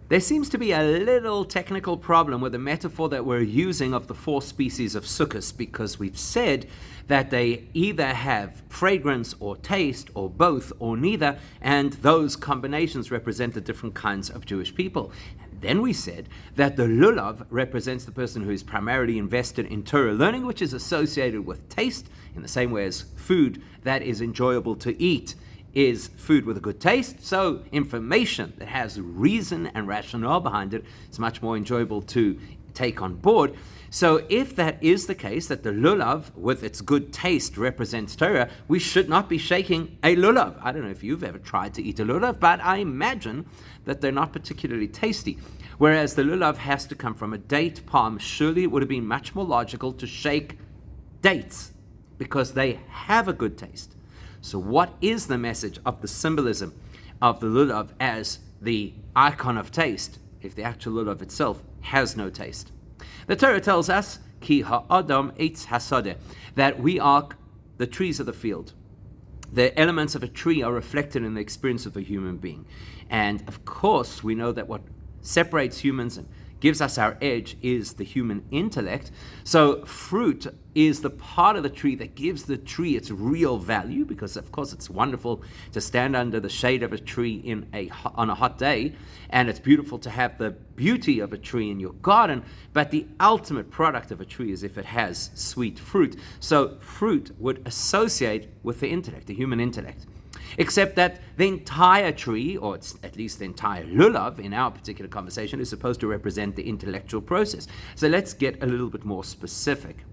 There seems to be a little technical problem with the metaphor that we're using of the 4 species of sukkahs, because we've said that they either have fragrance or taste or both or neither, and those combinations represent the different kinds of Jewish people. Then we said that the Lulav represents the person who is primarily invested in Torah learning, which is associated with taste, in the same way as food that is enjoyable to eat is food with a good taste. So information that has reason and rationale behind it is much more enjoyable to take on board. So if that is the case, that the Lulav with its good taste represents Torah, we should not be shaking a Lulav. I don't know if you've ever tried to eat a Lulav, but I imagine that they're not particularly tasty. Whereas the Lulav has to come from a date palm, surely it would have been much more logical to shake dates because they have a good taste. So what is the message of the symbolism of the Lulav as the icon of taste if the actual Lulav itself has no taste? The Torah tells us, Ki ha'adam eitz hasadeh, that we are the trees of the field. The elements of a tree are reflected in the experience of a human being. And of course, we know that what separates humans and gives us our edge is the human intellect. So fruit is the part of the tree that gives the tree its real value, because of course it's wonderful to stand under the shade of a tree on a hot day, and it's beautiful to have the beauty of a tree in your garden, but the ultimate product of a tree is if it has sweet fruit. So fruit would associate with the intellect, the human intellect. Except that the entire tree, or it's at least the entire Lulav in our particular conversation, is supposed to represent the intellectual process. So let's get a little bit more specific.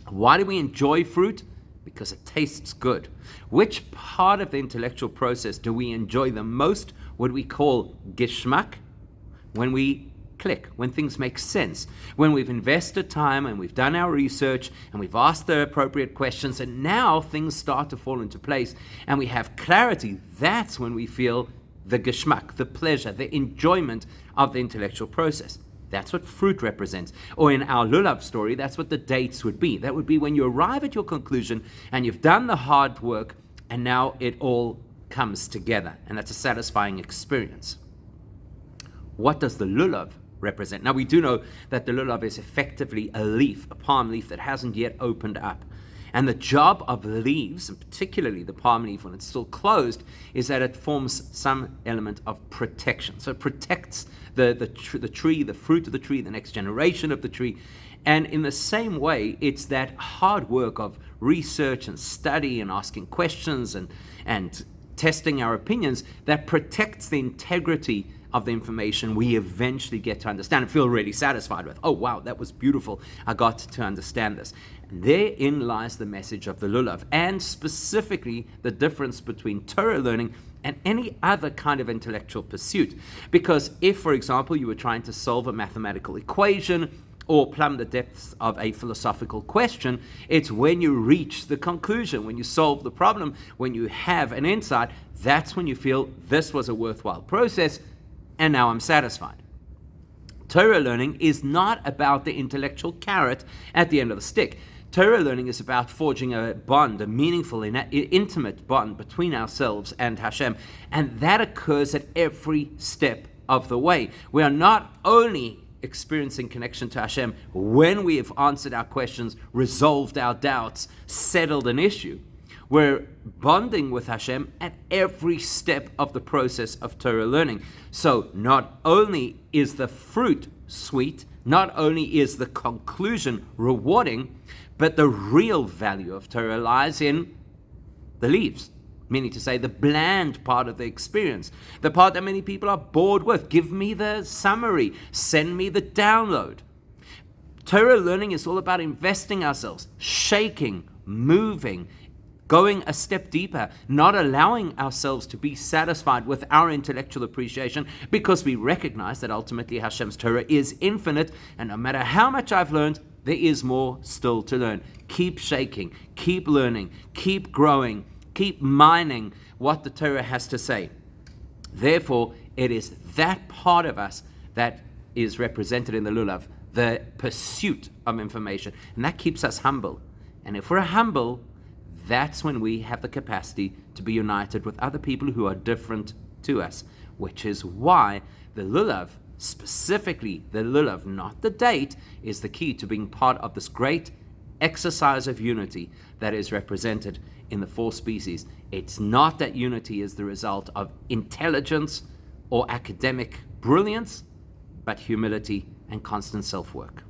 Why do we enjoy fruit? Because it tastes good. Which part of the intellectual process do we enjoy the most? What we call geschmack? When we click, when things make sense, when we've invested time and we've done our research and we've asked the appropriate questions, and now things start to fall into place and we have clarity. That's when we feel the geschmack, the pleasure, the enjoyment of the intellectual process. That's what fruit represents. Or in our Lulav story, that's what the dates would be. That would be when you arrive at your conclusion and you've done the hard work and now it all comes together, and that's a satisfying experience. What does the Lulav represent? Now we do know that the Lulav is effectively a leaf, a palm leaf that hasn't yet opened up. And the job of leaves, and particularly the palm leaf when it's still closed, is that it forms some element of protection. So it protects the tree, the fruit of the tree, the next generation of the tree. And in the same way, it's that hard work of research and study and asking questions and testing our opinions that protects the integrity of the information we eventually get to understand and feel really satisfied with. Oh wow, that was beautiful. I got to understand this. And therein lies the message of the Lulav, and specifically the difference between Torah learning and any other kind of intellectual pursuit. Because if, for example, you were trying to solve a mathematical equation or plumb the depths of a philosophical question, it's when you reach the conclusion, when you solve the problem, when you have an insight, that's when you feel this was a worthwhile process, and now I'm satisfied. Torah learning is not about the intellectual carrot at the end of the stick. Torah learning is about forging a bond, a meaningful, intimate bond between ourselves and Hashem, and that occurs at every step of the way. We are not only experiencing connection to Hashem when we have answered our questions, resolved our doubts, settled an issue. We're bonding with Hashem at every step of the process of Torah learning. So not only is the fruit sweet, not only is the conclusion rewarding, but the real value of Torah lies in the leaves, meaning to say the bland part of the experience, the part that many people are bored with. Give me the summary, send me the download. Torah learning is all about investing ourselves, shaking, moving, going a step deeper, not allowing ourselves to be satisfied with our intellectual appreciation, because we recognize that ultimately Hashem's Torah is infinite, and no matter how much I've learned, there is more still to learn. Keep shaking, keep learning, keep growing, keep mining what the Torah has to say. Therefore, it is that part of us that is represented in the Lulav, the pursuit of information, and that keeps us humble. And if we're humble, that's when we have the capacity to be united with other people who are different to us, which is why the Lulav, specifically the Lulav, not the date, is the key to being part of this great exercise of unity that is represented in the four species. It's not that unity is the result of intelligence or academic brilliance, but humility and constant self-work.